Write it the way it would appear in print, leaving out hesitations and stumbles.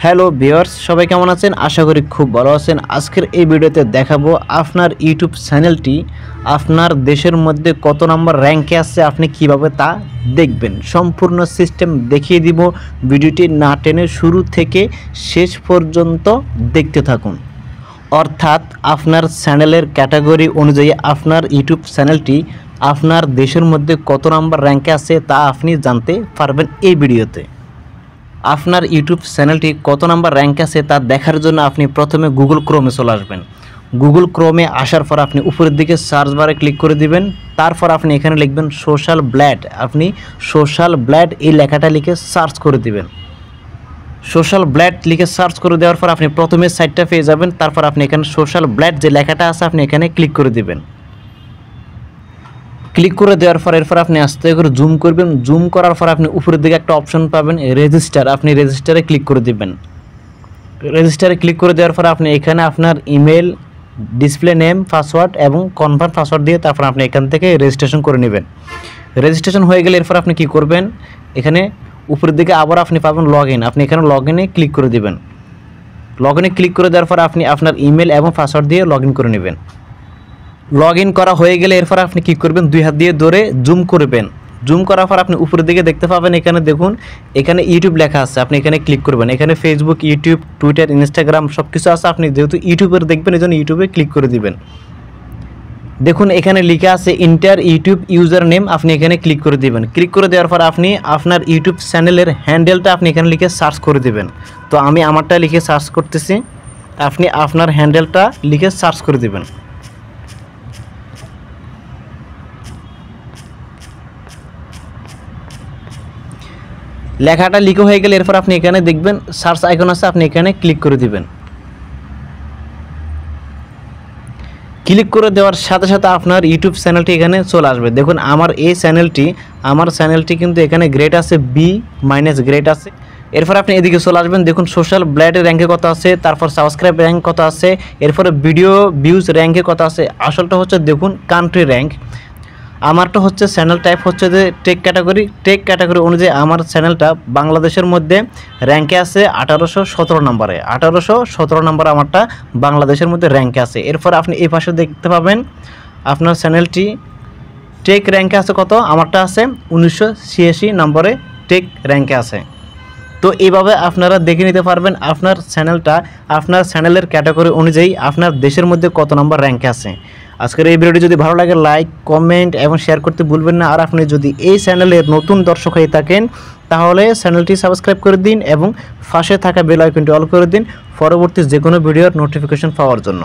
Hello viewers, সবাই কেমন আছেন? আশা করি খুব ভালো আছেন। আজকের এই ভিডিওতে দেখাবো আপনার ইউটিউব চ্যানেলটি আপনার দেশের মধ্যে কত নম্বর র্যাঙ্কে আছে, আপনি কিভাবে তা দেখবেন। সম্পূর্ণ সিস্টেম দেখিয়ে দিব। ভিডিওটি না টেনে শুরু থেকে শেষ পর্যন্ত দেখতে থাকুন। অর্থাৎ আপনার চ্যানেলের ক্যাটাগরি অনুযায়ী আপনার ইউটিউব চ্যানেলটি আপনার দেশের মধ্যে কত নম্বর র্যাঙ্কে আছে তা আপনি জানতে পারবেন এই ভিডিওতে। আপনার ইউটিউব চ্যানেলটি কত নাম্বার র্যাঙ্ক আছে তা দেখার জন্য আপনি প্রথমে গুগল ক্রোমে চলে আসবেন। গুগল ক্রোমে আসার পর আপনি উপরের দিকে সার্চ বারে ক্লিক করে দিবেন। তারপর আপনি এখানে লিখবেন সোশ্যাল ব্লাড। আপনি সোশ্যাল ব্লাড এই লেখাটা লিখে সার্চ করে দিবেন। সোশ্যাল ব্লাড লিখে সার্চ করে দেওয়ার পর আপনি প্রথমে সাইটটা পেয়ে যাবেন। তারপর আপনি এখানে সোশ্যাল ব্লাড যে লেখাটা আছে আপনি এখানে ক্লিক করে দিবেন। ক্লিক করে দেওয়ার পর এরপর আপনি আস্তে করে জুম করবেন। জুম করার পর আপনি উপরের দিকে একটা অপশন পাবেন রেজিস্টার। আপনি রেজিস্টারে ক্লিক করে দিবেন। রেজিস্টারে ক্লিক করে দেওয়ার পর আপনি এখানে আপনার ইমেল, ডিসপ্লে নেম, পাসওয়ার্ড এবং কনফার্ম পাসওয়ার্ড দিয়ে তারপর আপনি এখান থেকে রেজিস্ট্রেশন করে নেবেন। রেজিস্ট্রেশন হয়ে গেলে এরপর আপনি কি করবেন, এখানে উপরের দিকে আবার আপনি পাবেন লগ ইন। আপনি এখানে লগ ইনে ক্লিক করে দিবেন। লগ ইনে ক্লিক করে দেওয়ার পর আপনি আপনার ইমেল এবং পাসওয়ার্ড দিয়ে লগ ইন করে নেবেন। লগ ইন করা হয়ে গেলে এরপর আপনি কী করবেন, দুই হাত দিয়ে ধরে জুম করবেন। জুম করার পর আপনি উপরের দিকে দেখতে পাবেন এখানে দেখুন, এখানে ইউটিউব লেখা আছে। আপনি এখানে ক্লিক করবেন। এখানে ফেসবুক, ইউটিউব, টুইটার, ইনস্টাগ্রাম সব কিছু আছে। আপনি যেহেতু ইউটিউবের দেখবেন এই জন্য ইউটিউবে ক্লিক করে দিবেন। দেখুন এখানে লেখা আছে ইন্টার ইউটিউব ইউজার নেম। আপনি এখানে ক্লিক করে দিবেন। ক্লিক করে দেওয়ার পর আপনি আপনার ইউটিউব চ্যানেলের হ্যান্ডেলটা আপনি এখানে লিখে সার্চ করে দিবেন। তো আমি আমারটা লিখে সার্চ করতেছি, আপনি আপনার হ্যান্ডেলটা লিখে সার্চ করে দিবেন। লেখাটা লিখে হয়ে গেলে এরপর আপনি এখানে দেখবেন সার্চ আইকন আছে, আপনি এখানে ক্লিক করে দিবেন। ক্লিক করে দেওয়ার সাথে সাথে আপনার ইউটিউব চ্যানেলটি এখানে চলে আসবে। দেখুন আমার চ্যানেলটি কিন্তু এখানে গ্রেড আছে বি মাইনাস গ্রেড আছে। এরপর আপনি এদিকে চলে আসবেন। দেখুন সোশ্যাল ব্লাডের র্যাঙ্কে কত আছে, তারপর সাবস্ক্রাইব র্যাঙ্ক কত আছে, এরপরে ভিডিও ভিউজ র্যাঙ্কে কত আছে। আসলটা হচ্ছে দেখুন কান্ট্রি র্যাঙ্ক। আমারটা হচ্ছে চ্যানেল টাইপ হচ্ছে যে টেক ক্যাটাগরি অনুযায়ী আমার চ্যানেলটা বাংলাদেশের মধ্যে র্যাঙ্কে আছে 1817 নম্বরে। 1817 নম্বর আমারটা বাংলাদেশের মধ্যে র্যাঙ্কে আছে। এরপর আপনি এই পাশে দেখতে পাবেন আপনার চ্যানেলটি টেক র্যাঙ্কে আছে কত, আমারটা আছে 1986 নম্বরে টেক র্যাঙ্কে আছে। তো এইভাবে আপনারা দেখে নিতে পারবেন আপনার চ্যানেলটা আপনার চ্যানেলের ক্যাটাগরি অনুযায়ী আপনার দেশের মধ্যে কত নম্বর র্যাঙ্কে আছে। আজকের এই ভিডিওটি যদি ভালো লাগে লাইক, কমেন্ট এবং শেয়ার করতে ভুলবেন না। আর আপনি যদি এই চ্যানেলের নতুন দর্শক হয়ে থাকেন তাহলে চ্যানেলটি সাবস্ক্রাইব করে দিন এবং পাশে থাকা বেল আইকনটি অল করে দিন পরবর্তী যে কোনো ভিডিওর নোটিফিকেশন পাওয়ার জন্য।